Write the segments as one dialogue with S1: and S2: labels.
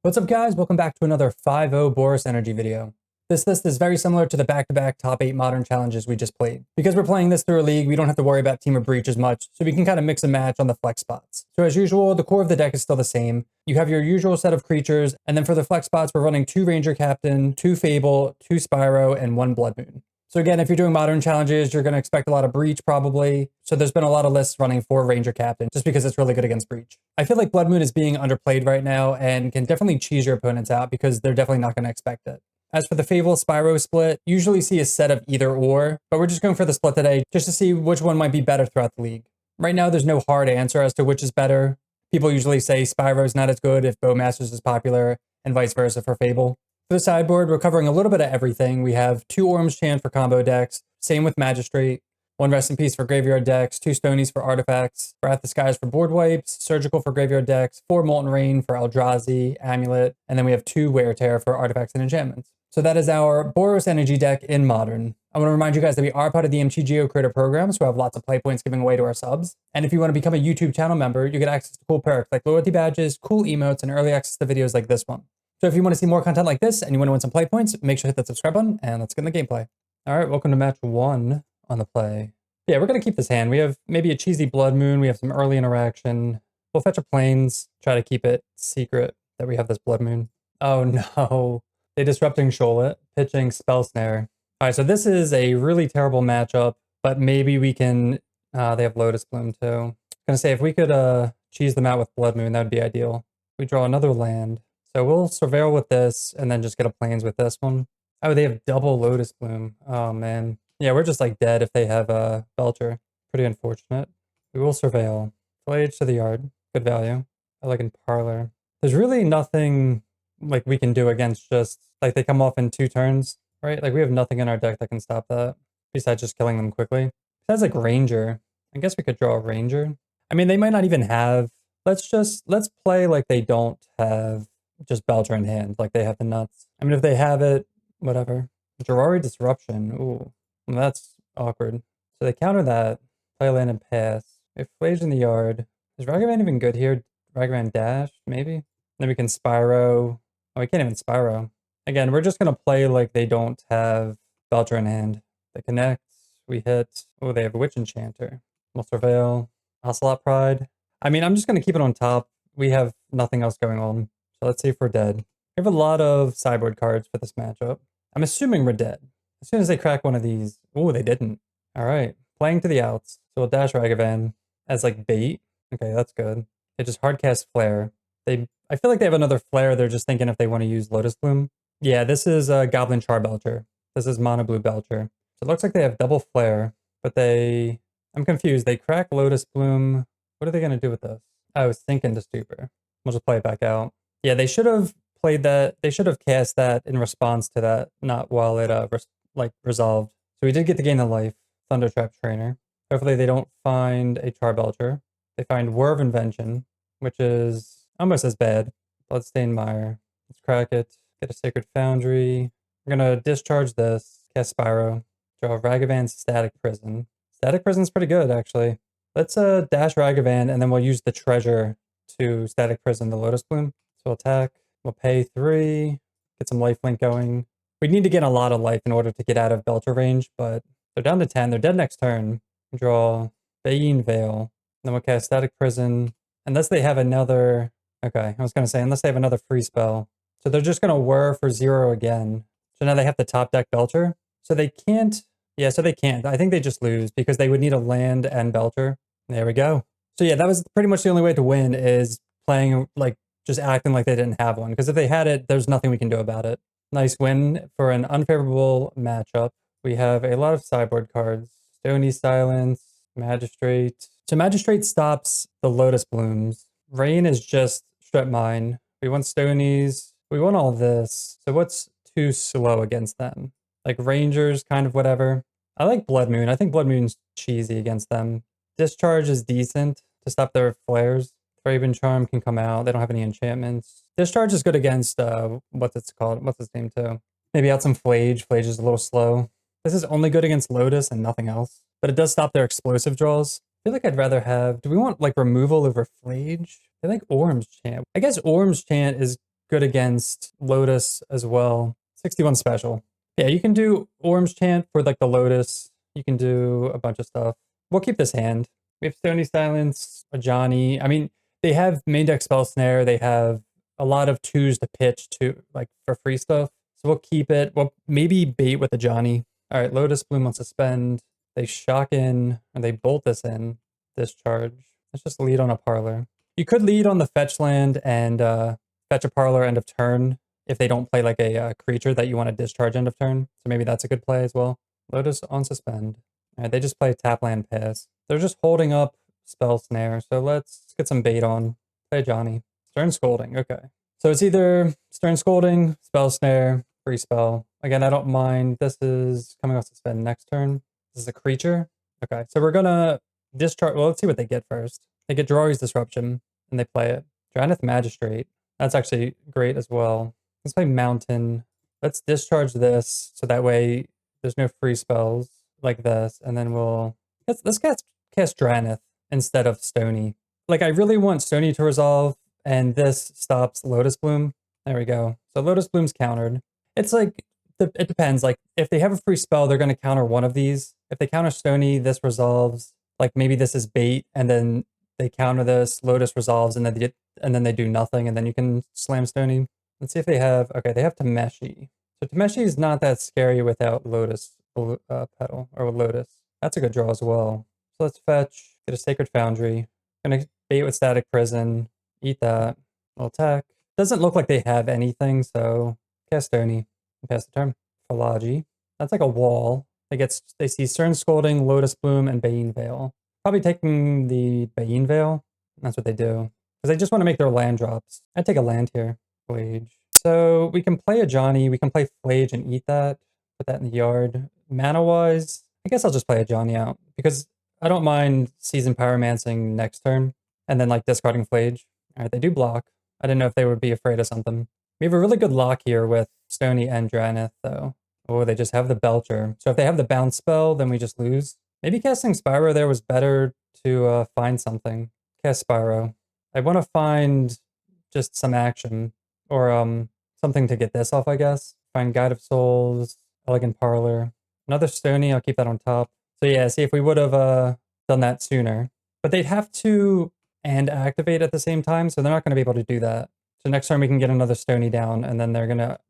S1: What's up guys, welcome back to another 5-0 Boros Energy video. This list is very similar to the back-to-back top 8 modern challenges we just played. Because we're playing this through a league, we don't have to worry about team of breach as much, so we can kind of mix and match on the flex spots. So as usual, the core of the deck is still the same. You have your usual set of creatures, and then for the flex spots, we're running 2 Ranger Captain, 2 Fable, 2 Spyro, and 1 Blood Moon. So again, if you're doing modern challenges, you're going to expect a lot of breach probably. So there's been a lot of lists running for Ranger Captain just because it's really good against breach. I feel like Blood Moon is being underplayed right now and can definitely cheese your opponents out because they're definitely not going to expect it. As for the Fable Spyro split, usually see a set of either or, but we're just going for the split today just to see which one might be better throughout the league. Right now, there's no hard answer as to which is better. People usually say Spyro's not as good if Bowmasters is popular and vice versa for Fable. For the sideboard, we're covering a little bit of everything. We have 2 Orms Chant for combo decks, same with Magistrate, 1 Rest in Peace for graveyard decks, 2 Stonies for artifacts, Wrath of Skies for board wipes, Surgical for graveyard decks, 4 Molten Rain for Eldrazi, Amulet, and then we have 2 Wear Tear for artifacts and enchantments. So that is our Boros Energy deck in Modern. I want to remind you guys that we are part of the MTG Creator Program, so we have lots of play points giving away to our subs. And if you want to become a YouTube channel member, you get access to cool perks like loyalty badges, cool emotes, and early access to videos like this one. So if you want to see more content like this and you want to win some play points, make sure to hit that subscribe button and let's get in the gameplay. All right, welcome to match 1 on the play. Yeah, we're going to keep this hand. We have maybe a cheesy Blood Moon. We have some early interaction. We'll fetch a Plains, try to keep it secret that we have this Blood Moon. Oh no. They Disrupting Shoal, pitching Spell Snare. All right, so this is a really terrible matchup, but maybe we can, they have Lotus Bloom too. I was going to say, if we could cheese them out with Blood Moon, that would be ideal. We draw another land. So we'll Surveil with this and then just get a Plains with this one. Oh, they have double Lotus Bloom. Oh man. Yeah, we're just like dead if they have Belcher. Pretty unfortunate. We will Surveil. Voyage to the Yard. Good value. I like in Parlor. There's really nothing like we can do against just like they come off in 2 turns, right? Like we have nothing in our deck that can stop that besides just killing them quickly. Besides like Ranger. I guess we could draw a Ranger. I mean, they might not even have. Let's play like they don't have just Belcher in hand, like they have the nuts. I mean, if they have it, whatever. Gerari Disruption. Ooh, well, that's awkward. So they counter that. Play land and pass. We have Flage in the Yard. Is Ragavan even good here? Ragavan Dash, maybe? Then we can Spyro. Oh, we can't even Spyro. Again, we're just going to play like they don't have Belcher in hand. They connect. We hit. Oh, they have a Witch Enchanter. We'll Surveil. Ocelot Pride. I mean, I'm just going to keep it on top. We have nothing else going on. So let's see if we're dead. We have a lot of sideboard cards for this matchup. I'm assuming we're dead. As soon as they crack one of these. Oh, they didn't. All right. Playing to the outs. So we'll dash Ragavan as like bait. Okay, that's good. They just hardcast Flare. I feel like they have another Flare. They're just thinking if they want to use Lotus Bloom. Yeah, this is Goblin Char Belcher. This is Mono Blue Belcher. So it looks like they have double Flare, but I'm confused. They crack Lotus Bloom. What are they going to do with this? Oh, Sink into Stupor. We'll just play it back out. Yeah, they should have played that. They should have cast that in response to that, not while it resolved. So we did get to gain the life. Thundertrap Trainer. Hopefully they don't find a Charbelcher. They find Whir of Invention, which is almost as bad. Bloodstained Mire. Let's crack it. Get a Sacred Foundry. We're gonna discharge this. Cast Spyro. Draw Ragavan's Static Prison. Static Prison's pretty good, actually. Let's dash Ragavan, and then we'll use the treasure to Static Prison the Lotus Bloom. So we'll attack. We'll pay 3. Get some lifelink going. We need to get a lot of life in order to get out of Belcher range, but they're down to 10. They're dead next turn. Draw Bayene Veil. Then we'll cast Static Prison. Unless they have another... Okay, I was going to say, unless they have another free spell. So they're just going to whir for 0 again. So now they have to top deck Belcher. So they can't... Yeah, so they can't. I think they just lose because they would need a land and Belcher. There we go. So yeah, that was pretty much the only way to win is playing like just acting like they didn't have one. Because if they had it, there's nothing we can do about it. Nice win for an unfavorable matchup. We have a lot of sideboard cards. Stony Silence, Magistrate. So Magistrate stops the Lotus Blooms. Rain is just Strip Mine. We want Stonies. We want all this. So what's too slow against them? Like Rangers, kind of whatever. I like Blood Moon. I think Blood Moon's cheesy against them. Discharge is decent to stop their flares. Thraben Charm can come out. They don't have any enchantments. Discharge is good against, what's its called? What's his name too? Maybe out some Flage. Flage is a little slow. This is only good against Lotus and nothing else. But it does stop their explosive draws. I feel like I'd rather have... Do we want like removal over Flage? I like Orm's Chant. I guess Orm's Chant is good against Lotus as well. 61 special. Yeah, you can do Orange Chant for like the Lotus. You can do a bunch of stuff. We'll keep this hand. We have Stony Silence, a Johnny. I mean, they have main deck Spell Snare. They have a lot of twos to pitch to like for free stuff. So we'll keep it. We'll maybe bait with a Johnny. All right, Lotus Bloom on Suspend. They shock in, or they bolt this in. Discharge. Let's just lead on a Parlor. You could lead on the fetch land and fetch a Parlor end of turn if they don't play like a creature that you want to discharge end of turn. So maybe that's a good play as well. Lotus on Suspend. All right, they just play tap land pass. They're just holding up Spell Snare. So let's get some bait on. Play Johnny. Stern Scolding. Okay. So it's either Stern Scolding, Spell Snare, free spell. Again, I don't mind. This is coming off Suspend next turn. This is a creature. Okay. So we're going to discharge. Well, let's see what they get first. They get Drawi's Disruption and they play it. Draneth Magistrate. That's actually great as well. Let's play Mountain. Let's discharge this so that way there's no free spells like this. And then let's cast Draneth instead of Stony. Like I really want Stony to resolve and this stops Lotus Bloom. There we go. So Lotus Bloom's countered. It's like, it depends. Like if they have a free spell, they're going to counter one of these. If they counter Stony, this resolves. Like maybe this is bait and then they counter this, Lotus resolves, and then they do nothing, and then you can slam Stony. Let's see if they have, okay, they have Tameshi. So Tameshi is not that scary without Lotus Petal, or with Lotus. That's a good draw as well. So let's fetch, get a Sacred Foundry. Gonna bait with Static Prison, eat that, little tech. Doesn't look like they have anything, so cast Stony, and pass the turn. Philology. That's like a wall. They see Stern Scolding, Lotus Bloom, and Bane Veil. Probably taking the Bane Veil. That's what they do. Because they just want to make their land drops. I'd take a land here. Flage. So we can play a Johnny. We can play Flage and eat that. Put that in the yard. Mana-wise, I guess I'll just play a Johnny out. Because I don't mind Season Pyromancing next turn. And then like discarding Flage. Alright, they do block. I didn't know if they would be afraid of something. We have a really good lock here with Stony and Draneth, though. Oh, they just have the Belcher. So if they have the bounce spell, then we just lose. Maybe casting Spyro there was better to find something. Cast Spyro. I want to find just some action. Or something to get this off, I guess. Find Guide of Souls, Elegant Parlor. Another Stony, I'll keep that on top. So yeah, see if we would have done that sooner. But they'd have to and activate at the same time, so they're not going to be able to do that. So next turn we can get another Stony down, and then they're going to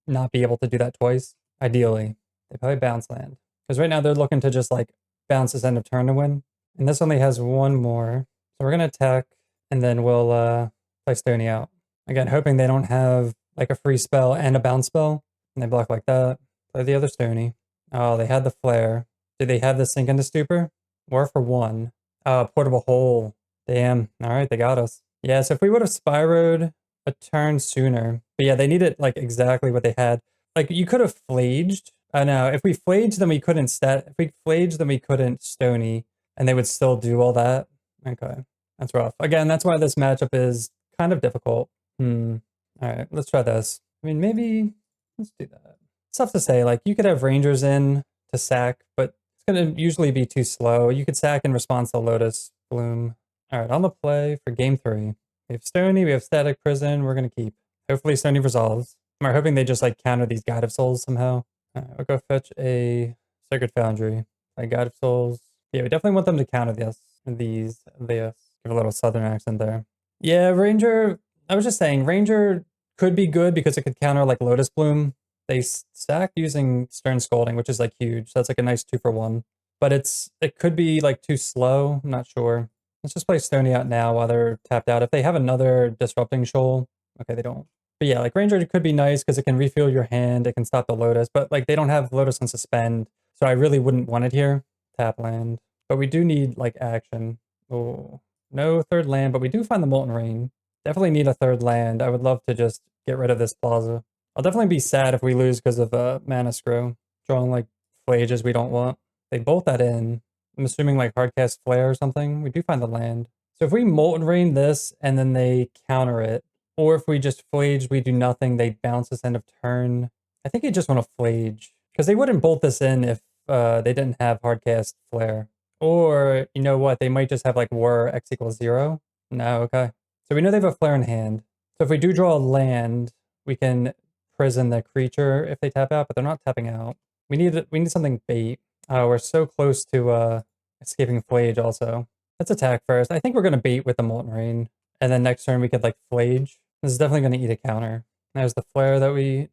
S1: not be able to do that twice. Ideally. They probably bounce land. Because right now they're looking to just like bounce this end of turn to win. And this only has one more. So we're going to attack, and then we'll play Stony out. Again, hoping they don't have like a free spell and a bounce spell. And they block like that. Play the other Stony. Oh, they had the Flare. Did they have the Sink into Stupor? Or for one. Portable Hole. Damn. Alright, they got us. Yeah, so if we would have Spyroed a turn sooner. But yeah, they needed like exactly what they had. Like you could have flaged. I know. If we flaged, then we couldn't If we flaged, then we couldn't Stony. And they would still do all that. Okay. That's rough. Again, that's why this matchup is kind of difficult. Alright, let's try this. I mean, maybe let's do that. It's tough to say. Like you could have Rangers in to sack, but it's gonna usually be too slow. You could sack in response to Lotus Bloom. Alright, on the play for game 3. We have Stony, we have Static Prison, we're gonna keep. Hopefully Stony resolves. I'm hoping they just like counter these Guide of Souls somehow. I'll go fetch a Sacred Foundry. Guide of Souls. Yeah, we definitely want them to counter these. Give a little southern accent there. Yeah, Ranger, I was just saying, Ranger could be good because it could counter like Lotus Bloom. They stack using Stern Scolding, which is like huge. So that's like a nice 2-for-1. But it could be like too slow. I'm not sure. Let's just play Stony out now while they're tapped out. If they have another Disrupting Shoal, okay, they don't. But yeah, like Ranger could be nice because it can refill your hand. It can stop the Lotus, but like they don't have Lotus on Suspend. So I really wouldn't want it here. Tap land. But we do need like action. Oh, no third land, but we do find the Molten Rain. Definitely need a third land. I would love to just get rid of this plaza. I'll definitely be sad if we lose because of mana screw. Drawing like flages we don't want. They bolt that in. I'm assuming like Hardcast Flare or something. We do find the land. So if we Molten Rain this and then they counter it, or if we just flage, we do nothing, they bounce this end of turn. I think you just want to flage. Because they wouldn't bolt this in if they didn't have Hardcast Flare. Or, you know what, they might just have like War X = 0. No, okay. So we know they have a Flare in hand. So if we do draw a land, we can prison the creature if they tap out, but they're not tapping out. We need something bait. Oh, we're so close to escaping Flage also. Let's attack first. I think we're gonna bait with the Molten Rain. And then next turn we could like Flage. This is definitely gonna eat a counter. There's the flare that we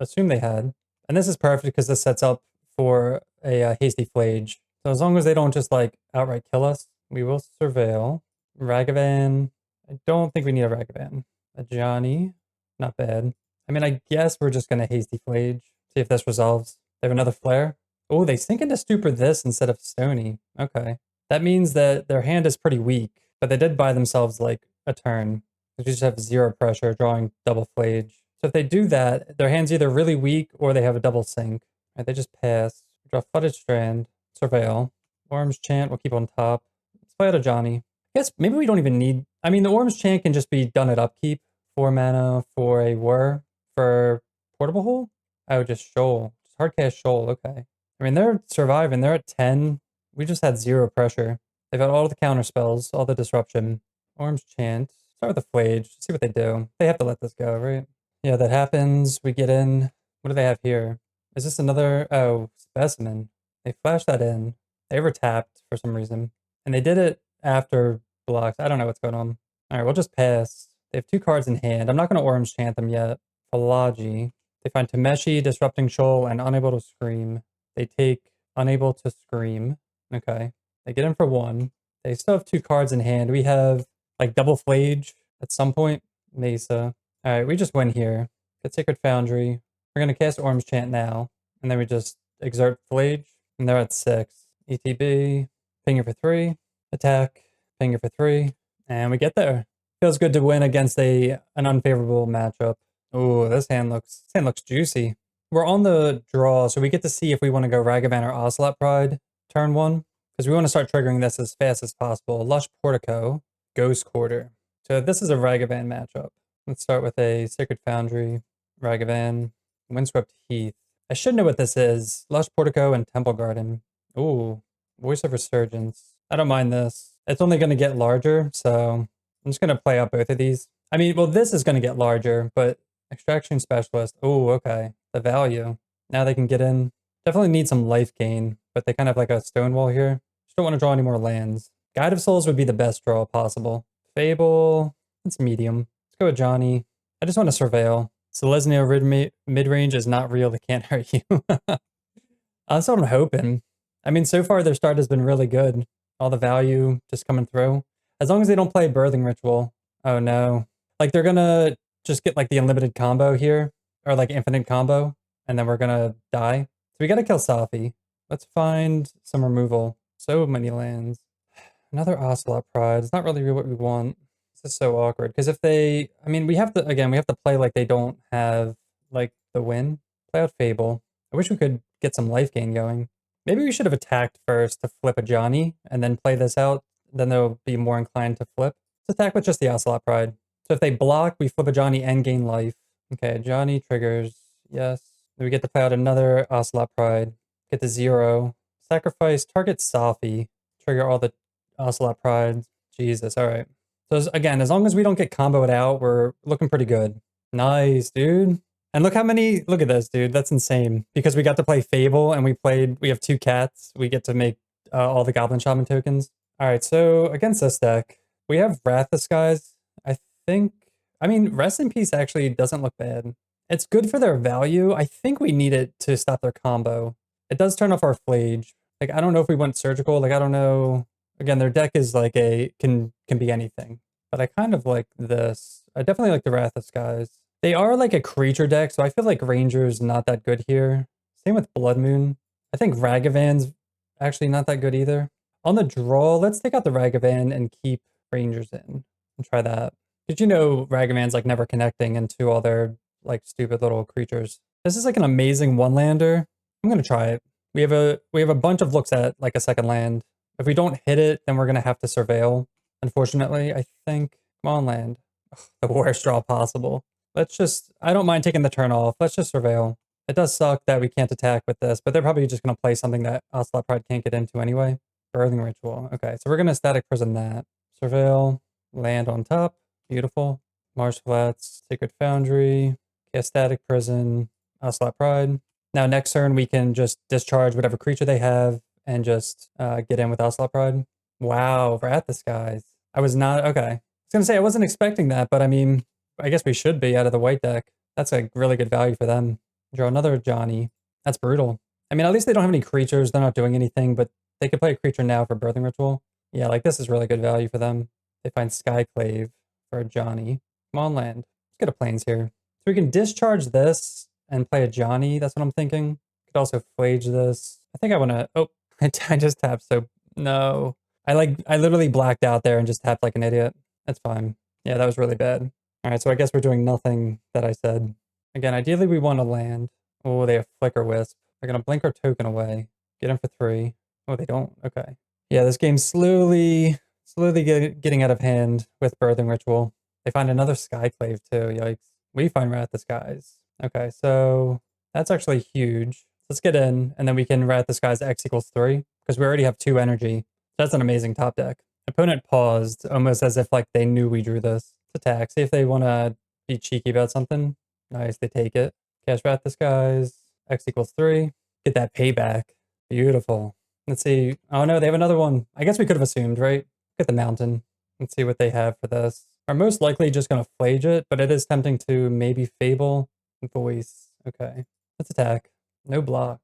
S1: assume they had. And this is perfect because this sets up for a hasty Flage. So as long as they don't just like outright kill us, we will surveil. Ragavan. I don't think we need a Ragavan. A Johnny. Not bad. I mean, I guess we're just going to hasty Flage. See if this resolves. They have another flare. Oh, they sink into stupor this instead of Stony. Okay. That means that their hand is pretty weak, but they did buy themselves like a turn. They just have 0 pressure, drawing double Flage. So if they do that, their hand's either really weak or they have a double sink. Right, they just pass. Draw Flooded Strand. Surveil. Worm's Chant will keep on top. Let's play out a Johnny. I guess maybe we don't even need... I mean, the Worm's Chant can just be done at upkeep. 4 mana for a Whir. For Portable Hole? Oh, just Shoal. Just hardcast Shoal, okay. I mean, they're surviving. They're at 10. We just had 0 pressure. They've got all the counter spells, all the disruption. Worm's Chant. Start with the Flage. See what they do. They have to let this go, right? Yeah, that happens. We get in. What do they have here? Is this another... Oh, Specimen. They flashed that in. They overtapped for some reason. And they did it after blocks. I don't know what's going on. All right, we'll just pass. They have 2 cards in hand. I'm not going to Orange Chant them yet. Pelagie. They find Tameshi, Disrupting Shoal, and Unable to Scream. They take Unable to Scream. Okay. They get in for 1. They still have 2 cards in hand. We have like double Flage at some point. Mesa. All right, we just win here. Get Sacred Foundry. We're going to cast Orange Chant now. And then we just exert Flage. And they're at 6. ETB. Pinger for 3. Attack. Pinger for 3. And we get there. Feels good to win against an unfavorable matchup. Oh, this hand looks juicy. We're on the draw, so we get to see if we want to go Ragavan or Ocelot Pride turn 1. Because we want to start triggering this as fast as possible. Lush Portico. Ghost Quarter. So this is a Ragavan matchup. Let's start with a Sacred Foundry. Ragavan. Windswept Heath. I should know what this is. Lush Portico and Temple Garden. Ooh. Voice of Resurgence. I don't mind this. It's only going to get larger, so I'm just going to play out both of these. I mean, well, this is going to get larger, but Extraction Specialist. Oh, okay. The value. Now they can get in. Definitely need some life gain, but they kind of have like a Stonewall here. Just don't want to draw any more lands. Guide of Souls would be the best draw possible. Fable. It's medium. Let's go with Johnny. I just want to surveil. Selesnya midrange is not real. They can't hurt you. That's what I'm hoping. I mean, so far their start has been really good. All the value just coming through. As long as they don't play Birthing Ritual. Oh no. Like they're gonna just get like the unlimited combo here. Or like infinite combo. And then we're gonna die. So we gotta kill Safi. Let's find some removal. So many lands. Another Ocelot Pride. It's not really what we want. This is so awkward. Because if they... I mean, we have to play like they don't have like the win. Play out Fable. I wish we could get some life gain going. Maybe we should have attacked first to flip a Johnny and then play this out. Then they'll be more inclined to flip. Let's attack with just the Ocelot Pride. So if they block, we flip a Johnny and gain life. Okay, Johnny triggers. Yes. Then we get to play out another Ocelot Pride. Get to 0. Sacrifice, target Safi. Trigger all the Ocelot Prides. Jesus, alright. So again, as long as we don't get comboed out, we're looking pretty good. Nice, dude. And look how many, look at this, dude. That's insane. Because we got to play Fable and we have 2 cats. We get to make all the Goblin Shaman tokens. All right, so against this deck, we have Wrath of Skies. I mean, Rest in Peace actually doesn't look bad. It's good for their value. I think we need it to stop their combo. It does turn off our Flage. Like, I don't know if we went Surgical. Like, I don't know. Again, their deck is like can be anything. But I kind of like this. I definitely like the Wrath of Skies. They are like a creature deck, so I feel like Ranger's not that good here. Same with Blood Moon. I think Ragavan's actually not that good either. On the draw, let's take out the Ragavan and keep Rangers in and try that. Did you know Ragavan's like never connecting into all their like stupid little creatures? This is like an amazing one-lander. I'm gonna try it. We have a bunch of looks at like a second land. If we don't hit it, then we're gonna have to surveil. Unfortunately, I think. Come on, land. Ugh, the worst draw possible. Let's just, I don't mind taking the turn off. Let's just surveil. It does suck that we can't attack with this, but they're probably just going to play something that Ocelot Pride can't get into anyway. Birthing Ritual. Okay, so we're going to Static Prison that. Surveil, land on top. Beautiful. Marsh Flats, Sacred Foundry, cast Static Prison, Ocelot Pride. Now next turn we can just discharge whatever creature they have and just get in with Ocelot Pride. Wow, we're at the skies. I was not, okay. I was gonna say I wasn't expecting that, but I mean, I guess we should be out of the white deck. That's a really good value for them. Draw another Johnny. That's brutal. I mean, at least they don't have any creatures. They're not doing anything, but they could play a creature now for Birthing Ritual. Yeah, like this is really good value for them. They find Skyclave for a Johnny. Come on, land. Let's get a Plains here. So we can discharge this and play a Johnny. That's what I'm thinking. Could also Flage this. I think I want to, oh, I just tapped, so no. I literally blacked out there and just tapped like an idiot. That's fine. Yeah, that was really bad. All right, so I guess we're doing nothing that I said. Again, ideally we want to land. Oh, they have Flicker Wisp. They're going to blink our token away. Get him for 3. Oh, they don't? Okay. Yeah, this game's slowly getting out of hand with Birthing Ritual. They find another Skyclave too, yikes. We find Rat the Skies. Okay, so that's actually huge. Let's get in, and then we can Rat the Skies X equals 3, because we already have 2 energy. That's an amazing top deck. Opponent paused, almost as if like they knew we drew this. Let's attack, see if they want to be cheeky about something. Nice, they take it. Cast Rat the Skies, X equals 3. Get that payback. Beautiful. Let's see. Oh no, they have another one. I guess we could have assumed, right? Get the mountain. Let's see what they have for this. Are most likely just going to Flage it, but it is tempting to maybe Fable. Voice. Okay. Let's attack. No blocks.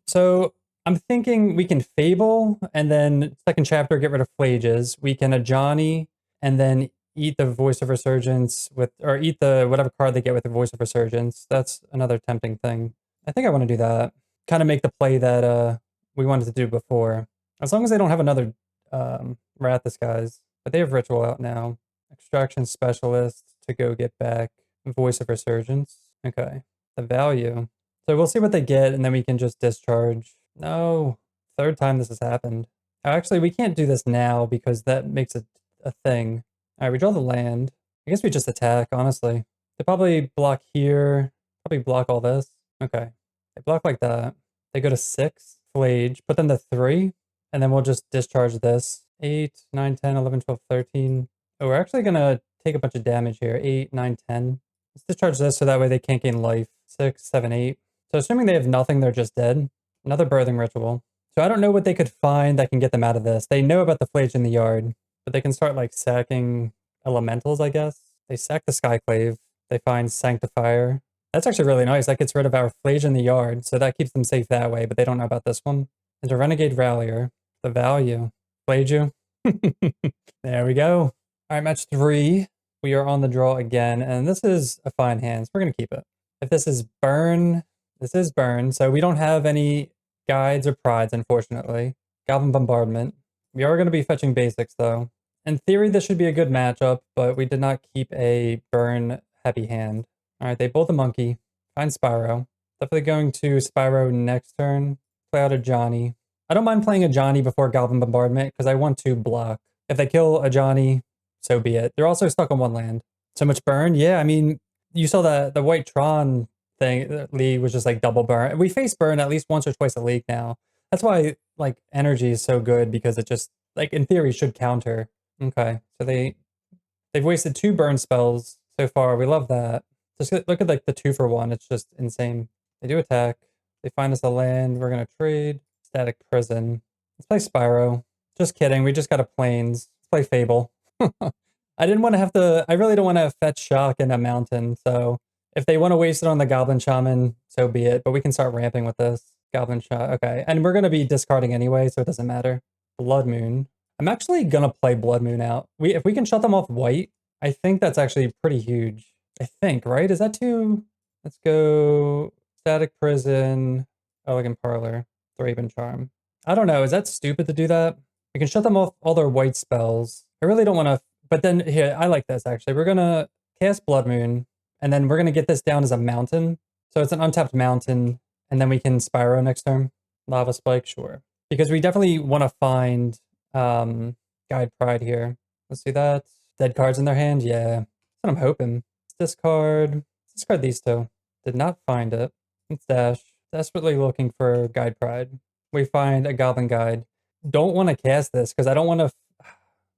S1: So I'm thinking we can Fable, and then second chapter get rid of Flages. We can a Johnny, and then eat the Voice of Resurgence with, or eat the whatever card they get with the Voice of Resurgence. That's another tempting thing. I think I want to do that. Kind of make the play that we wanted to do before. As long as they don't have another Rat the Skies. But they have Ritual out now. Extraction Specialist to go get back Voice of Resurgence. Okay. The value. So we'll see what they get, and then we can just discharge. No. 3rd time this has happened. Actually, we can't do this now because that makes it a thing. All right, we draw the land. I guess we just attack, honestly. They probably block here. Probably block all this. Okay. They block like that. They go to 6. Flage. Put them to 3. And then we'll just discharge this. 8, 9, 10, 11, 12, 13. Oh, we're actually going to take a bunch of damage here. 8, 9, 10. Let's discharge this so that way they can't gain life. 6, 7, 8. So assuming they have nothing, they're just dead. Another Birthing Ritual. So I don't know what they could find that can get them out of this. They know about the Flage in the yard, but they can start like sacking elementals, I guess. They sack the Skyclave. They find Sanctifier. That's actually really nice. That gets rid of our Flage in the yard, so that keeps them safe that way, but they don't know about this one. There's a Renegade Rallier. The value. Flage you. There we go. All right, match 3. We are on the draw again, and this is a fine hand, so we're going to keep it. If this is Burn, this is Burn, so we don't have any Guides or Prides, unfortunately. Goblin Bombardment. We are going to be fetching basics, though. In theory, this should be a good matchup, but we did not keep a Burn-heavy hand. All right, they bolt a Monkey. Find Spyro. Definitely going to Spyro next turn. Play out a Johnny. I don't mind playing a Johnny before Goblin Bombardment because I want to block. If they kill a Johnny, so be it. They're also stuck on 1 land. So much burn? Yeah, I mean, you saw the White Tron thing, league was just like double burn. We face burn at least once or twice a league now. That's why like energy is so good, because it just like in theory should counter. Okay, so they've wasted 2 burn spells so far. We love that. Just look at like the 2-for-1. It's just insane. They do attack. They find us a land. We're gonna trade. Static Prison. Let's play Spyro. Just kidding. We just got a Plains. Let's play Fable. I didn't want to have to. I really don't want to fetch Shock in a mountain. So if they want to waste it on the Goblin Shaman, so be it. But we can start ramping with this. Goblin Shot. Okay. And we're going to be discarding anyway, so it doesn't matter. Blood Moon. I'm actually going to play Blood Moon out. If we can shut them off white, I think that's actually pretty huge. I think, right? Is that too? Let's go Static Prison, Elegant Parlor, Thraben Charm. I don't know. Is that stupid to do that? We can shut them off all their white spells. I really don't want to. But then here, I like this actually. We're going to cast Blood Moon, and then we're going to get this down as a mountain. So it's an untapped mountain, and then we can Spyro next turn. Lava Spike, sure. Because we definitely want to find Guide Pride here. Let's see that. Dead cards in their hand? Yeah. That's what I'm hoping. Let's discard these 2. Did not find it. Let's dash. Desperately looking for Guide Pride. We find a Goblin Guide. Don't want to cast this because I don't want to. Do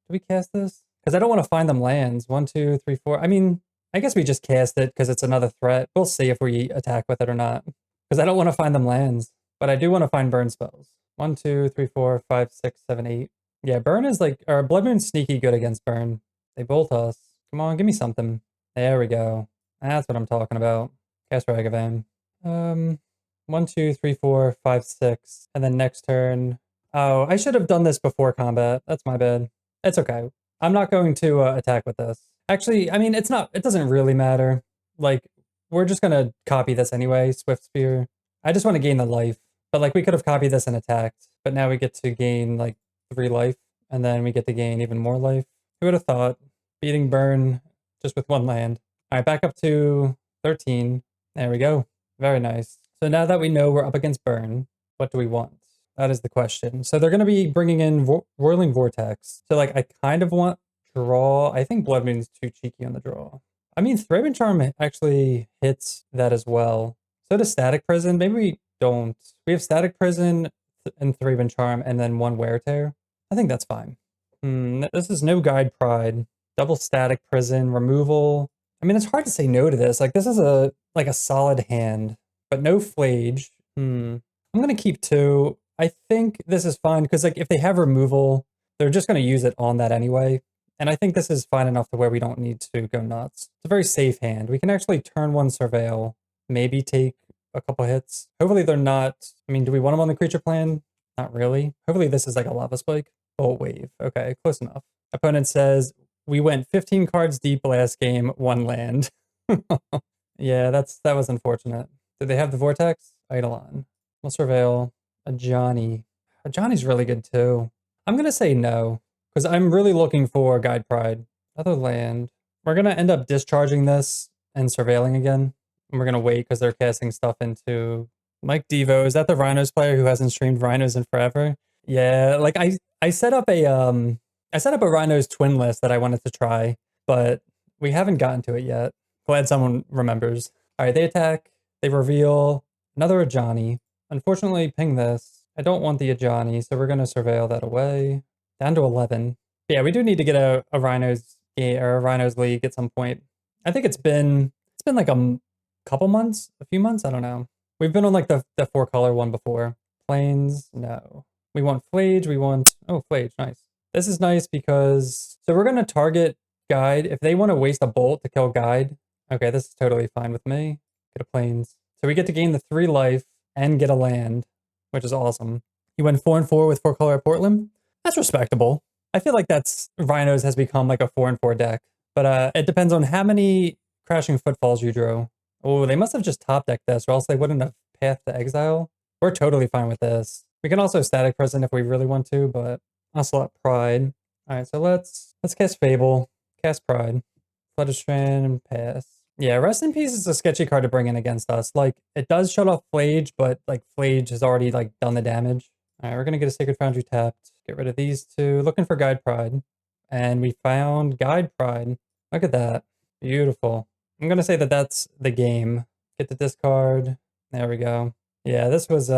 S1: we cast this? Because I don't want to find them lands. 1, 2, 3, 4. I mean, I guess we just cast it because it's another threat. We'll see if we attack with it or not. Because I don't want to find them lands. But I do want to find burn spells. 1, 2, 3, 4, 5, 6, 7, 8. Yeah, burn is like, or Blood Moon's sneaky good against burn. They bolt us. Come on, give me something. There we go. That's what I'm talking about. Cast Ragavan. 1, 2, 3, 4, 5, 6. And then next turn. Oh, I should have done this before combat. That's my bad. It's okay. I'm not going to attack with this. Actually, I mean, it doesn't really matter. Like, we're just going to copy this anyway, Swift Spear. I just want to gain the life. But like, we could have copied this and attacked. But now we get to gain like 3 life. And then we get to gain even more life. Who would have thought? Beating burn just with 1 land. All right, back up to 13. There we go. Very nice. So now that we know we're up against burn, what do we want? That is the question. So they're going to be bringing in Whirling Vortex. So like, I kind of want draw. I think Blood Moon's too cheeky on the draw. I mean, Thraben Charm actually hits that as well. So does Static Prison. Maybe we don't. We have Static Prison and Thraben Charm and then 1 Wear Tear. I think that's fine. This is no Guide Pride. Double Static Prison, removal. I mean, it's hard to say no to this. Like, this is a solid hand, but no Flage. I'm going to keep 2. I think this is fine because like if they have removal, they're just going to use it on that anyway. And I think this is fine enough to where we don't need to go nuts. It's a very safe hand. We can actually turn 1 Surveil, maybe take a couple hits. Hopefully they're not, I mean, do we want them on the creature plan? Not really. Hopefully this is like a Lava Spike. Bolt Wave. Okay, close enough. Opponent says, we went 15 cards deep last game, 1 land. Yeah, that was unfortunate. Did they have the Vortex? Eidolon. We'll Surveil. A Johnny. A Johnny's really good too. I'm going to say no, because I'm really looking for Guide Pride. Other land. We're going to end up discharging this and surveilling again. And we're going to wait because they're casting stuff into Mike DeVo. Is that the Rhinos player who hasn't streamed Rhinos in forever? Yeah, like I set up a Rhinos twin list that I wanted to try, but we haven't gotten to it yet. Glad someone remembers. All right, they attack. They reveal another Ajani. Unfortunately, ping this. I don't want the Ajani, so we're going to surveil that away. Down to 11. Yeah, we do need to get a Rhinos game or a Rhinos League at some point. I think it's been like a couple months, a few months, I don't know. We've been on like the 4-color one before. Plains, no. We want Flage, oh, Flage, nice. This is nice because, so we're going to target Guide. If they want to waste a bolt to kill Guide, okay, this is totally fine with me. Get a Plains. So we get to gain the 3 life and get a land, which is awesome. You went 4 and 4 with 4-color at Portland. That's respectable. I feel like Rhinos has become like a 4 and 4 deck, but it depends on how many Crashing Footfalls you drew. Oh, they must have just top decked this, or else they wouldn't have Path to Exile. We're totally fine with this. We can also Static Prison if we really want to, but I'll slot Pride. All right, so let's cast Fable, cast Pride, Flutterstrand, and pass. Yeah, Rest in Peace is a sketchy card to bring in against us. Like, it does shut off Flage, but like Flage has already like done the damage. All right, we're gonna get a Sacred Foundry tapped. Get rid of these 2. Looking for Guide Pride, and we found Guide Pride. Look at that, beautiful. I'm gonna say that that's the game. Get the discard. There we go. Yeah, this was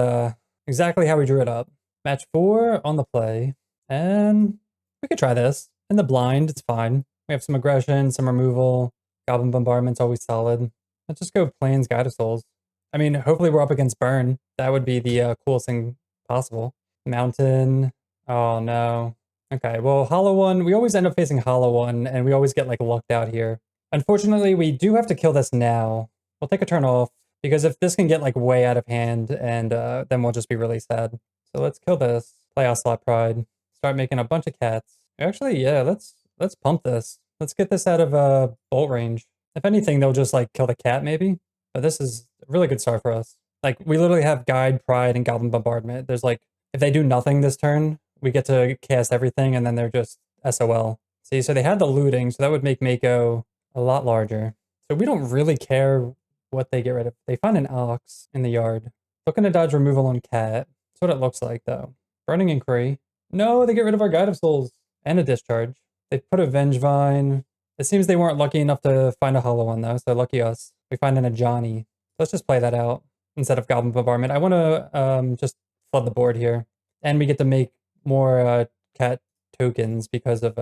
S1: exactly how we drew it up. Match 4 on the play, and we could try this in the blind. It's fine. We have some aggression, some removal. Goblin Bombardment's always solid. Let's just go Plains Guide of Souls. I mean, hopefully we're up against Burn. That would be the coolest thing possible. Mountain. Oh, no. Okay, well, Hollow One. We always end up facing Hollow One, and we always get, like, lucked out here. Unfortunately, we do have to kill this now. We'll take a turn off, because if this can get, like, way out of hand, and then we'll just be really sad. So let's kill this. Play Ocelot Pride. Start making a bunch of cats. Actually, yeah, let's pump this. Let's get this out of bolt range. If anything, they'll just like kill the cat maybe. But this is a really good start for us. Like, we literally have Guide, Pride, and Goblin Bombardment. There's like, if they do nothing this turn, we get to cast everything and then they're just SOL. See, so they had the looting, so that would make Mako a lot larger. So we don't really care what they get rid of. They find an Ox in the yard. Looking to dodge removal on cat. That's what it looks like though. Burning Inquiry. No, they get rid of our Guide of Souls and a Discharge. They put a Vengevine. It seems they weren't lucky enough to find a Hollow One though, so lucky us. We find an Ajani. Let's just play that out instead of Goblin Bombardment. I want to just flood the board here. And we get to make more cat tokens because of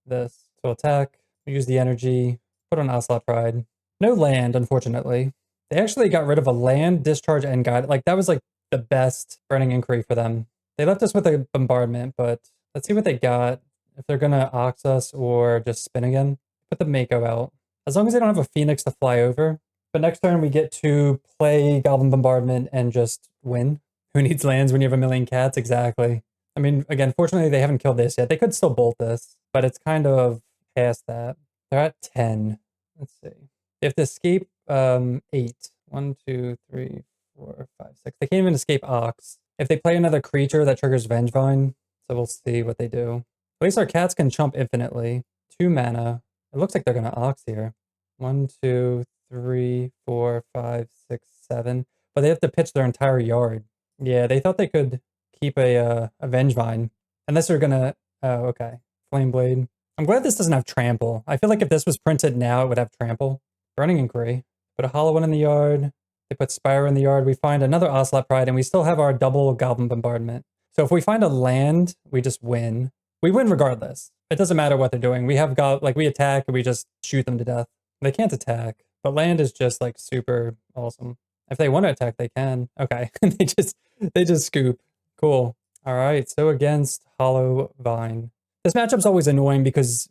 S1: this. So attack, use the energy, put on Ocelot Pride. No land, unfortunately. They actually got rid of a land, discharge, and guide. Like, that was like the best Burning Inquiry for them. They left us with a bombardment, but let's see what they got. If they're gonna Ox us or just spin again. Put the Mako out. As long as they don't have a Phoenix to fly over. But next turn we get to play Goblin Bombardment and just win. Who needs lands when you have a million cats? Exactly. I mean, again, fortunately they haven't killed this yet. They could still bolt this, but it's kind of past that. They're at 10. Let's see. They have to escape 8. 1, 2, 3, 4, 5, 6. They can't even escape Ox. If they play another creature, that triggers Vengevine. So we'll see what they do. At least our cats can chump infinitely. 2 mana. It looks like they're going to Ox here. 1, 2, 3, 4, 5, 6, 7. But they have to pitch their entire yard. Yeah, they thought they could keep a Vengevine. Unless they're going to... Oh, okay. Flameblade. I'm glad this doesn't have Trample. I feel like if this was printed now, it would have Trample. Burning Inquiry. Put a Hollow One in the yard. They put Spyro in the yard. We find another Ocelot Pride, and we still have our double Goblin Bombardment. So if we find a land, we just win. We win regardless. It doesn't matter what they're doing. We have we attack and we just shoot them to death. They can't attack, but land is just like super awesome. If they want to attack, they can. Okay, they just scoop. Cool. All right. So against Hollow Vine, this matchup's always annoying because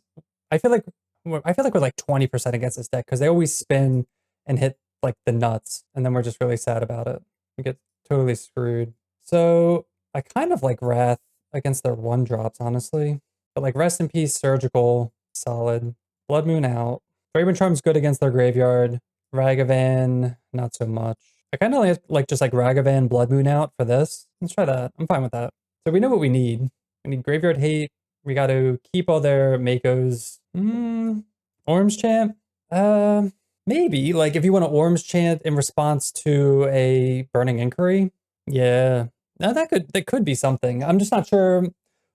S1: I feel like we're like 20% against this deck because they always spin and hit like the nuts, and then we're just really sad about it. We get totally screwed. So I kind of like Wrath against their 1-drops, honestly. But like Rest in Peace, Surgical, solid. Blood Moon out. Raven Charm's good against their graveyard. Ragavan, not so much. I kind of like just like Ragavan, Blood Moon out for this. Let's try that. I'm fine with that. So we know what we need. We need Graveyard Hate. We got to keep all their Makos. Orms Chant? Maybe. Like if you want to Orms Chant in response to a Burning Inquiry. Yeah. No, that could be something. I'm just not sure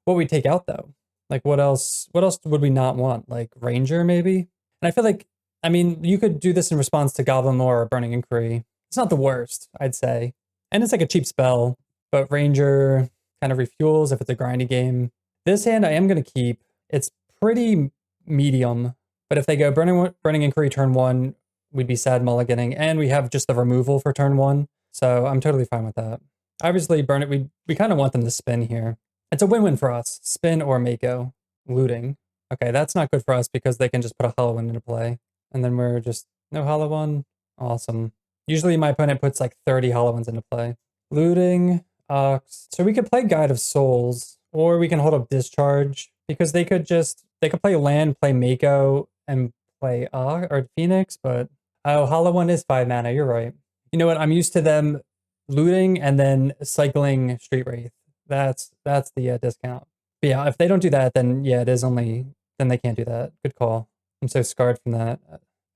S1: what we take out though. Like what else would we not want? Like Ranger maybe? And I feel like, I mean, you could do this in response to Goblin Lore or Burning Inquiry. It's not the worst, I'd say. And it's like a cheap spell, but Ranger kind of refuels if it's a grindy game. This hand I am going to keep. It's pretty medium, but if they go Burning Inquiry turn 1, we'd be sad mulliganing, and we have just the removal for turn 1, so I'm totally fine with that. Obviously, burn it. We kind of want them to spin here. It's a win-win for us. Spin or Mako. Looting. Okay, that's not good for us because they can just put a Hollow One into play. And then we're just, no Hollow One. Awesome. Usually my opponent puts like 30 Hollow Ones into play. Looting, Ox. So we could play Guide of Souls, or we can hold up Discharge, because they could play land, play Mako, and play Ox or Phoenix, but oh, Hollow One is 5 mana, you're right. You know what, I'm used to them looting and then cycling Street Wraith. That's the discount. But yeah, if they don't do that, then yeah, then they can't do that. Good call. I'm so scarred from that.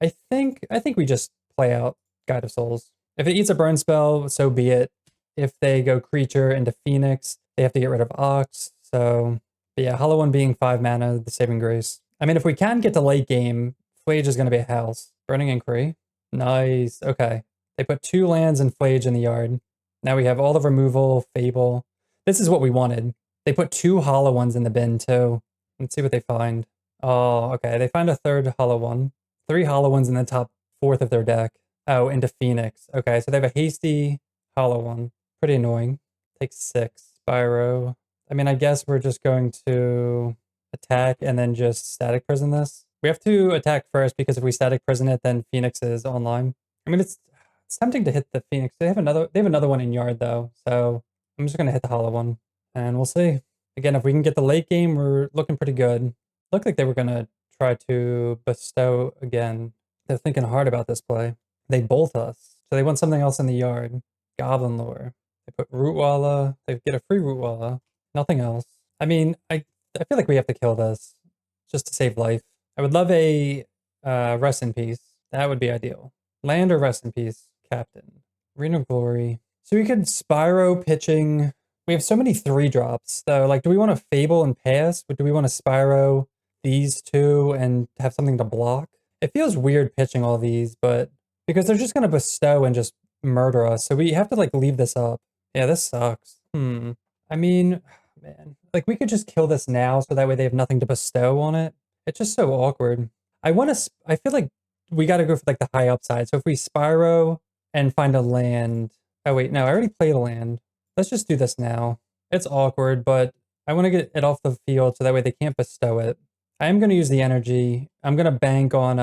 S1: I think we just play out Guide of Souls. If it eats a burn spell, so be it. If they go creature into Phoenix, they have to get rid of Ox. So but yeah, Hollow One being 5 mana, the saving grace. I mean, if we can get to late game, Flage is going to be a house. Burning Inquiry. Nice. Okay. They put 2 lands and Flage in the yard. Now we have all the removal, Fable. This is what we wanted. They put 2 Hollow Ones in the bin too. Let's see what they find. Oh, okay. They find a 3rd Hollow One. 3 Hollow Ones in the top 4th of their deck. Oh, into Phoenix. Okay, so they have a hasty Hollow One. Pretty annoying. Takes 6. Spyro. I mean, I guess we're just going to attack and then just Static Prison this. We have to attack first because if we Static Prison it, then Phoenix is online. I mean, it's tempting to hit the Phoenix. They have another one in yard though, so I'm just gonna hit the Hollow One, and we'll see. Again, if we can get the late game, we're looking pretty good. Looked like they were gonna try to bestow again. They're thinking hard about this play. They bolt us, so they want something else in the yard. Goblin Lore. They put Rootwalla. They get a free Rootwalla. Nothing else. I mean, I feel like we have to kill this just to save life. I would love a Rest in Peace. That would be ideal. Land or Rest in Peace, Captain. Arena of Glory. So we could Spyro pitching. We have so many 3-drops though. Like, do we want to Fable and pass? Or do we want to Spyro these 2 and have something to block? It feels weird pitching all these, but because they're just going to bestow and just murder us. So we have to like leave this up. Yeah, this sucks. I mean, man, like we could just kill this now so that way they have nothing to bestow on it. It's just so awkward. I feel like we got to go for like the high upside. So if we Spyro and find a land. Oh wait, no, I already played a land. Let's just do this now. It's awkward, but I want to get it off the field so that way they can't bestow it. I am going to use the energy. I'm going to bank on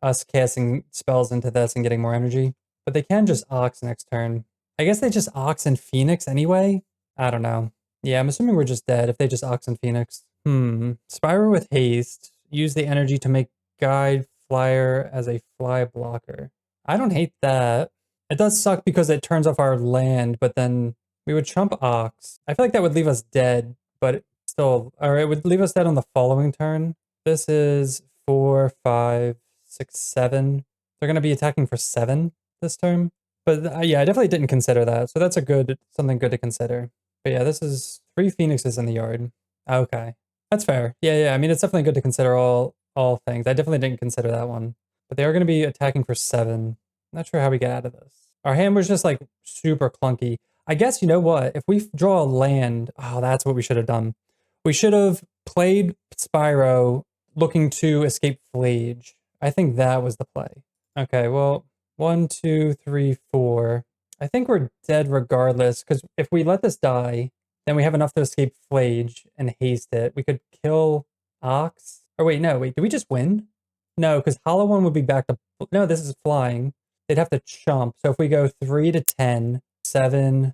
S1: us casting spells into this and getting more energy. But they can just Ox next turn. I guess they just Ox and Phoenix anyway. I don't know. Yeah, I'm assuming we're just dead if they just Ox and Phoenix. Spyro with haste. Use the energy to make Guide Flyer as a fly blocker. I don't hate that. It does suck because it turns off our land, but then we would chump Ox. I feel like that would leave us dead, but still, or it would leave us dead on the following turn. This is 4, 5, 6, 7. They're going to be attacking for 7 this turn. But yeah, I definitely didn't consider that. So that's something good to consider. But yeah, this is 3 Phoenixes in the yard. Okay. That's fair. Yeah. I mean, it's definitely good to consider all things. I definitely didn't consider that one. But they are going to be attacking for 7. Not sure how we get out of this. Our hand was just like super clunky. I guess, you know what? If we draw a land, oh, that's what we should have done. We should have played Spyro looking to escape Flage. I think that was the play. Okay, well, 1, 2, 3, 4. I think we're dead regardless, because if we let this die, then we have enough to escape Flage and haste it. We could kill Ox. Or wait, no, wait, did we just win? No, because Hollow One would be back to... No, this is flying. They'd have to chump. So if we go 3 to 10, 7...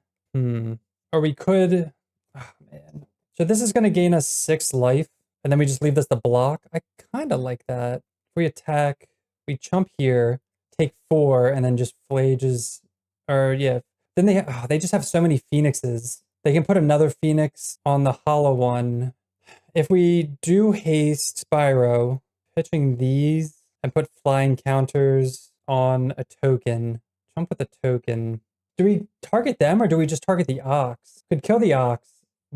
S1: Or we could... Oh, man. So this is going to gain us 6 life, and then we just leave this to block. I kind of like that. If we attack, we chump here, take 4, and then just Flages... Or, yeah. Then they just have so many Phoenixes. They can put another Phoenix on the Hollow One. If we do haste Spyro, pitching these and put flying counters on a token, jump with a token. Do we target them or do we just target the Ox? Could kill the Ox,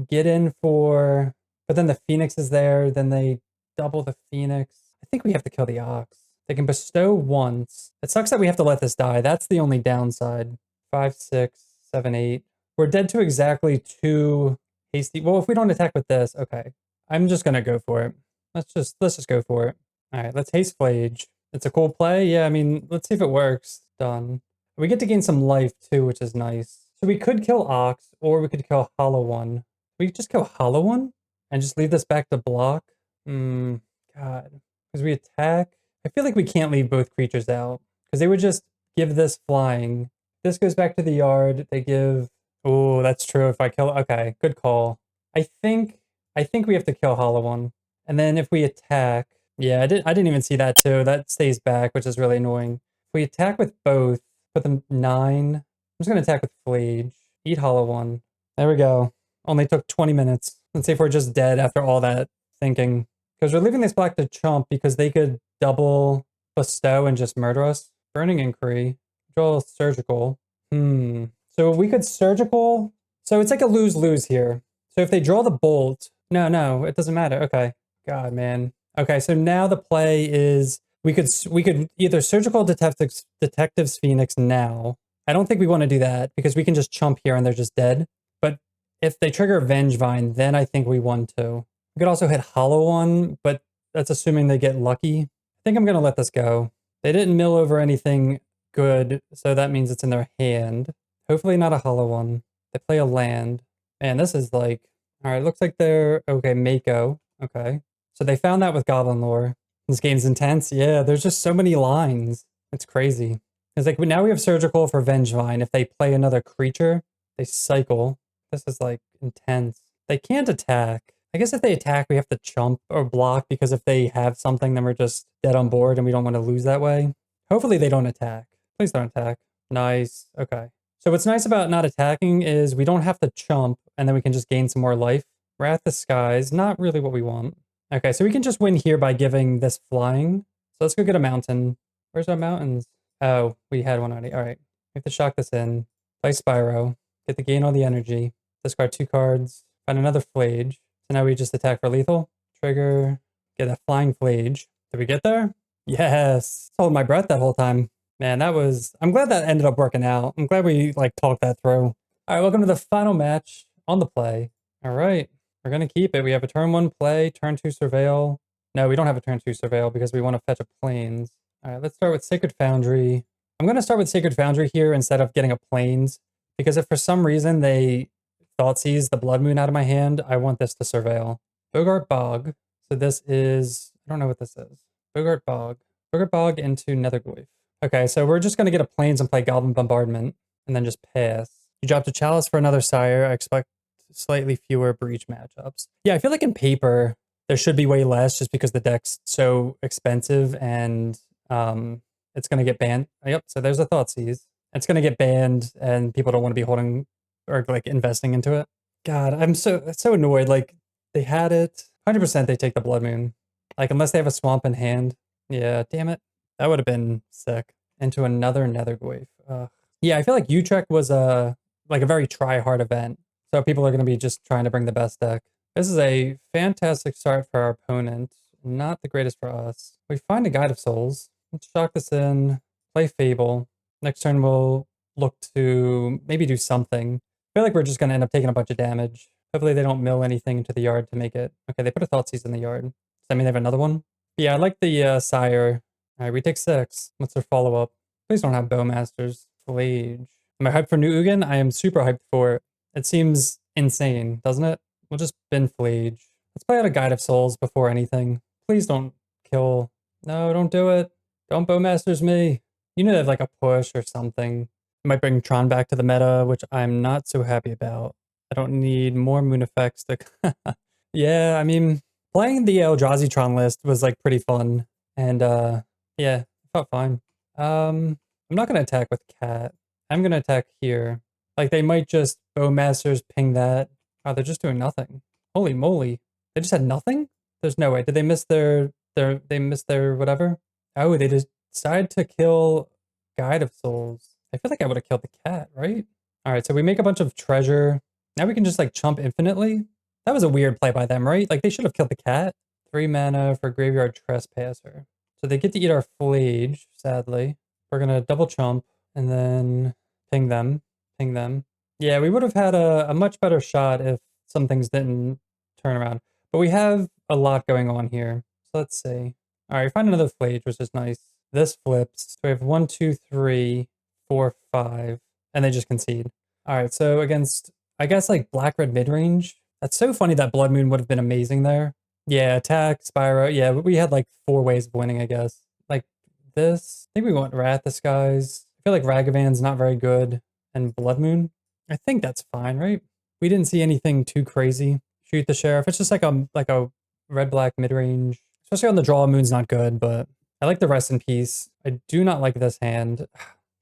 S1: get in for, but then the Phoenix is there, then they double the Phoenix. I think we have to kill the Ox. They can bestow once. It sucks that we have to let this die. That's the only downside. 5, 6, 7, 8. We're dead to exactly 2 hasty. Well, if we don't attack with this, okay. I'm just gonna go for it. Let's just go for it. All right, let's haste Flage. It's a cool play. Yeah, I mean, let's see if it works. Done. We get to gain some life too, which is nice. So we could kill Ox, or we could kill Hollow One. We could just kill Hollow One and just leave this back to block. God, because we attack. I feel like we can't leave both creatures out because they would just give this flying. This goes back to the yard. They give. Oh, that's true. If I kill, okay, good call. I think we have to kill Hollow One, and then if we attack, yeah, I didn't even see that too. That stays back, which is really annoying. If we attack with both, put them 9. I'm just gonna attack with Flage. Eat Hollow One. There we go. Only took 20 minutes. Let's see if we're just dead after all that thinking. Because we're leaving this black to chump because they could double bestow and just murder us. Burning Inquiry. Draw Surgical. So we could Surgical. So it's like a lose-lose here. So if they draw the bolt, no, it doesn't matter. Okay. God, man. Okay, so now the play is we could either Surgical Detectives Phoenix now. I don't think we want to do that because we can just chump here and they're just dead. But if they trigger Vengevine, then I think we won too. We could also hit Hollow One, but that's assuming they get lucky. I think I'm going to let this go. They didn't mill over anything good, so that means it's in their hand. Hopefully not a Hollow One. They play a land. Man, this is like... Alright, looks like they're... Okay, Mako. Okay. So they found that with Goblin Lore. This game's intense. Yeah, there's just so many lines. It's crazy. It's like, now we have Surgical for Vengevine. If they play another creature, they cycle. This is like intense. They can't attack. I guess if they attack, we have to chump or block because if they have something, then we're just dead on board and we don't want to lose that way. Hopefully they don't attack. Please don't attack. Nice. Okay. So what's nice about not attacking is we don't have to chump and then we can just gain some more life. Wrath the Skies, not really what we want. Okay, so we can just win here by giving this flying. So let's go get a mountain. Where's our mountains? Oh, we had one already. All right. We have to shock this in. Play Spyro. Get the gain all the energy. Discard 2 cards. Find another Flage. So now we just attack for lethal. Trigger. Get a flying Flage. Did we get there? Yes. Hold my breath that whole time. Man, that was... I'm glad that ended up working out. I'm glad we, like, talked that through. All right, welcome to the final match on the play. All right. We're going to keep it. We have a turn 1 play, turn 2 surveil. No, we don't have a turn 2 surveil because we want to fetch a plains. All right, let's start with Sacred Foundry. I'm going to start with Sacred Foundry here instead of getting a plains, because if for some reason they Thoughtseize the Blood Moon out of my hand, I want this to surveil. Bogart Bog. So this is, I don't know what this is. Bogart Bog. Bogart Bog into Netherglyph. Okay, so we're just going to get a plains and play Goblin Bombardment, and then just pass. You dropped a Chalice for another Sire. I expect slightly fewer Breach matchups. Yeah, I feel like in paper, there should be way less just because the deck's so expensive and it's going to get banned. Yep, so there's a Thoughtseize. It's going to get banned and people don't want to be holding or like investing into it. God, I'm so annoyed. Like, they had it. 100% they take the Blood Moon. Like, unless they have a swamp in hand. Yeah, damn it. That would have been sick. Into another Netherglyph. Yeah, I feel like Utrecht was like a very try-hard event. So people are going to be just trying to bring the best deck. This is a fantastic start for our opponent. Not the greatest for us. We find a Guide of Souls. Let's shock this in. Play Fable. Next turn we'll look to maybe do something. I feel like we're just going to end up taking a bunch of damage. Hopefully they don't mill anything into the yard to make it. Okay, they put a Thoughtseize in the yard. Does that mean they have another one? Yeah, I like the Sire. All right, we take 6. What's their follow-up? Please don't have Bowmasters. Flage. Am I hyped for New Ugin? I am super hyped for it. It seems insane, doesn't it? We'll just bin Flage. Let's play out a Guide of Souls before anything. Please don't kill. No, don't do it. Don't Bowmasters me. You know they have like a push or something. It might bring Tron back to the meta, which I'm not so happy about. I don't need more moon effects to... Yeah, I mean, playing the Eldrazi Tron list was like pretty fun. And yeah, it felt fine. I'm not going to attack with Cat. I'm going to attack here. Like, they might just Bowmasters ping that. Oh, they're just doing nothing. Holy moly. They just had nothing? There's no way. Did they miss their whatever? Oh, they just decided to kill Guide of Souls. I feel like I would have killed the cat, right? All right, so we make a bunch of treasure. Now we can just like chump infinitely. That was a weird play by them, right? Like, they should have killed the cat. 3 mana for Graveyard Trespasser. So they get to eat our Flage, sadly. We're going to double chump and then ping them. Ping them. Yeah, we would have had a much better shot if some things didn't turn around. But we have a lot going on here. So let's see. All right, we find another Flage, which is nice. This flips. So we have 1, 2, 3, 4, 5, and they just concede. All right, so against, I guess, like Black-Red Midrange. That's so funny that Blood Moon would have been amazing there. Yeah, attack, Spyro. Yeah, we had like 4 ways of winning, I guess. Like this. I think we want Wrath Disguise. I feel like Ragavan's not very good. And Blood Moon. I think that's fine, right? We didn't see anything too crazy. Shoot the Sheriff. It's just like a red-black midrange. Especially on the draw, Moon's not good, but I like the Rest in Peace. I do not like this hand.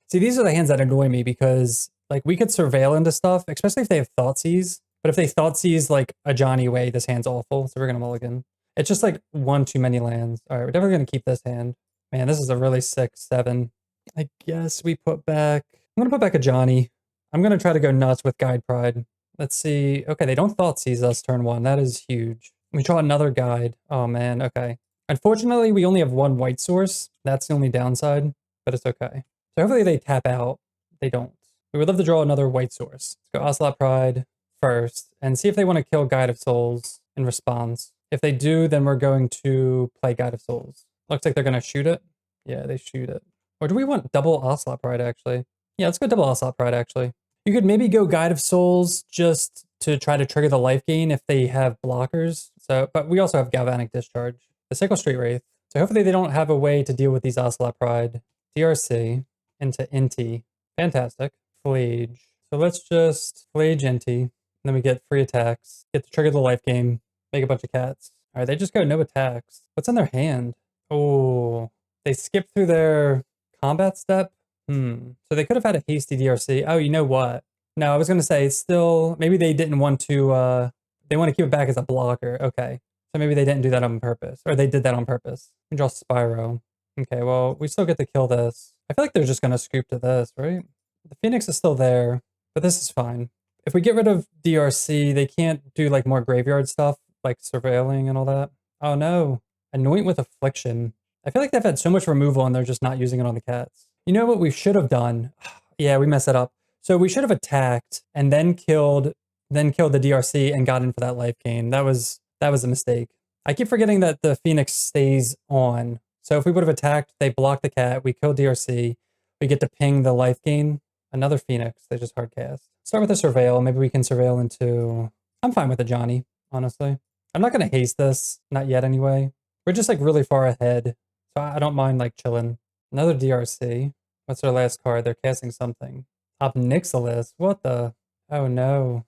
S1: See, these are the hands that annoy me because like we could surveil into stuff, especially if they have Thoughtseize. But if they Thoughtseize like a Johnny way, this hand's awful. So we're gonna mulligan. It's just like 1 too many lands. All right, we're definitely gonna keep this hand. Man, this is a really sick 7. I guess we put back. I'm gonna put back a Johnny. I'm gonna try to go nuts with Guide Pride. Let's see. Okay, they don't Thoughtseize us turn 1. That is huge. We draw another Guide. Oh man, okay. Unfortunately, we only have 1 white source. That's the only downside, but it's okay. So hopefully they tap out. They don't. We would love to draw another white source. Let's go Ocelot Pride first and see if they want to kill Guide of Souls in response. If they do, then we're going to play Guide of Souls. Looks like they're going to shoot it. Yeah, they shoot it. Or do we want double Ocelot Pride, actually? Yeah, let's go double Ocelot Pride, actually. You could maybe go Guide of Souls just to try to trigger the life gain if they have blockers. So, but we also have Galvanic Discharge. The Sickle Street Wraith. So hopefully they don't have a way to deal with these Ocelot Pride. DRC into Inti. Fantastic. Flage. So let's just Flage Inti. And then we get free attacks. Get to trigger the life game. Make a bunch of cats. All right, they just go no attacks. What's in their hand? Oh, they skip through their combat step. So they could have had a hasty DRC. Oh, you know what? No, I was going to say it's still, maybe they didn't want to, they want to keep it back as a blocker. Okay. So maybe they didn't do that on purpose, or they did that on purpose. We draw Spyro. Okay, well, we still get to kill this. I feel like they're just going to scoop to this, right? The Phoenix is still there, but this is fine. If we get rid of DRC, they can't do like more graveyard stuff, like surveilling and all that. Oh no. Anoint with Affliction. I feel like they've had so much removal and they're just not using it on the cats. You know what we should have done? Yeah, we messed it up. So we should have attacked and then killed the DRC and got in for that life gain. That was a mistake. I keep forgetting that the Phoenix stays on. So if we would have attacked, they block the cat, we kill DRC, we get to ping the life gain. Another Phoenix, they just hard cast. Start with a Surveil, maybe we can Surveil into... I'm fine with a Johnny, honestly. I'm not gonna haste this, not yet anyway. We're just like really far ahead, so I don't mind like chilling. Another DRC. What's our last card? They're casting something. Obnixilis, what the? Oh no.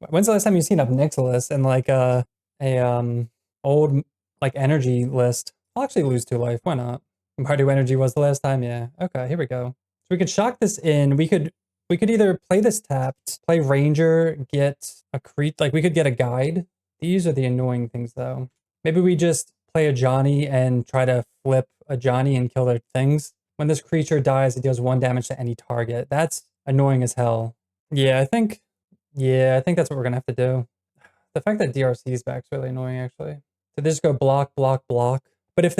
S1: When's the last time you've seen Obnixilis in like a old like energy list? I'll actually lose 2 life, why not? Mardu Energy was the last time, yeah. Okay, here we go. So we could shock this in. We could either play this tapped, play Ranger, get a like we could get a guide. These are the annoying things though. Maybe we just play a Johnny and try to flip a Johnny and kill their things. When this creature dies, it deals 1 damage to any target. That's annoying as hell. Yeah, I think that's what we're gonna have to do. The fact that DRC is back is really annoying actually. So they just go block, block, block. But if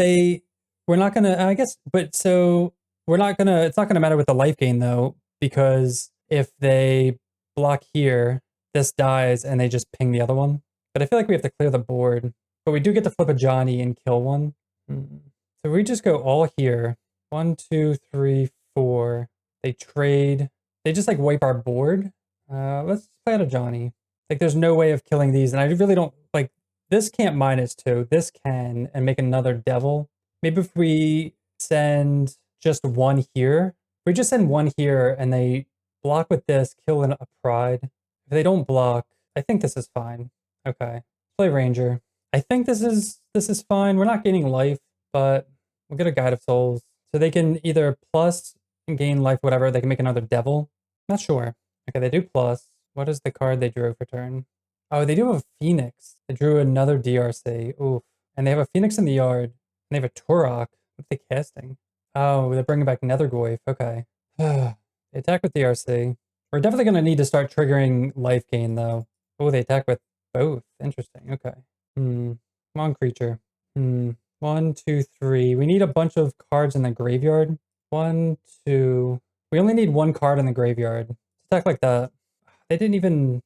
S1: we're not gonna, I guess, but so we're not gonna, it's not gonna matter with the life gain though, because if they block here, this dies and they just ping the other one. But I feel like we have to clear the board. But we do get to flip a Johnny and kill one. So we just go all here. 1, 2, 3, 4. They trade. They just like wipe our board. Let's play out a Johnny. Like there's no way of killing these. And I really don't like, this can't -2. This can, and make another devil. Maybe if we send just 1 here. If we just send 1 here and they block with this, kill a pride. If they don't block, I think this is fine. Okay. Play Ranger. I think this is fine. We're not gaining life, but we'll get a Guide of Souls. So they can either plus and gain life, whatever. They can make another devil. Not sure. Okay, they do plus. What is the card they drew for turn? Oh, they do have a Phoenix. They drew another DRC. Oof. And they have a Phoenix in the yard. And they have a Turok. What are they casting? Oh, they're bringing back Nethergoyf. Okay. They attack with DRC. We're definitely going to need to start triggering life gain, though. Oh, they attack with both. Interesting. Okay. Come on, creature. 1, 2, 3. We need a bunch of cards in the graveyard. 1, 2. We only need 1 card in the graveyard. Attack like that. They didn't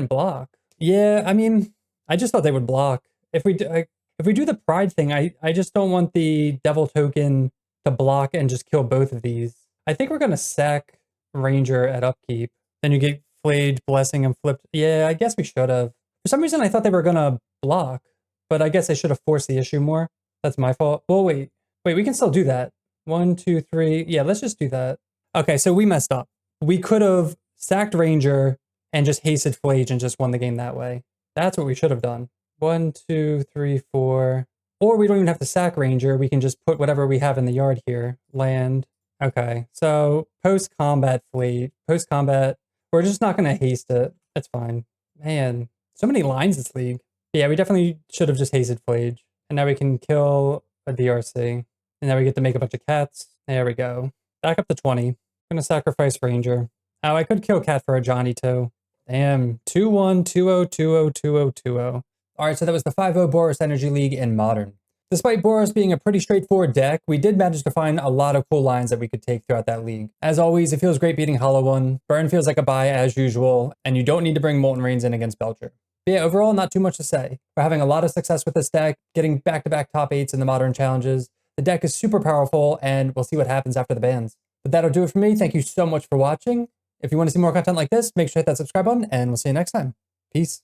S1: block. Yeah, I mean, I just thought they would block. If we do the pride thing, I just don't want the devil token to block and just kill both of these. I think we're gonna sack Ranger at upkeep. Then you get Flage, Blessing, and flipped. Yeah, I guess we should have. For some reason, I thought they were gonna block, but I guess I should have forced the issue more. That's my fault. Well, wait, we can still do that. 1, 2, 3. Yeah, let's just do that. Okay, so we messed up. We could have sacked Ranger and just hasted Flage and just won the game that way. That's what we should have done. 1, 2, 3, 4. Or we don't even have to sack Ranger. We can just put whatever we have in the yard here. Land. Okay, so post-combat Flage. Post-combat, we're just not going to haste it. That's fine. Man, so many lines this league. Yeah, we definitely should have just hasted Flage. And now we can kill a DRC. And now we get to make a bunch of cats. There we go. Back up to 20. I'm going to sacrifice Ranger. Oh, I could kill cat for a Johnny too. Damn. 2-1, 2-0, 2-0, 2-0, 2-0. Alright, so that was the 5-0 Boros Energy League in Modern. Despite Boros being a pretty straightforward deck, we did manage to find a lot of cool lines that we could take throughout that league. As always, it feels great beating Hollow One. Burn feels like a buy as usual, and you don't need to bring Molten Rains in against Belcher. But yeah, overall, not too much to say. We're having a lot of success with this deck, getting back-to-back top 8s in the Modern challenges. The deck is super powerful, and we'll see what happens after the bans. But that'll do it for me. Thank you so much for watching. If you want to see more content like this, make sure to hit that subscribe button, and we'll see you next time. Peace.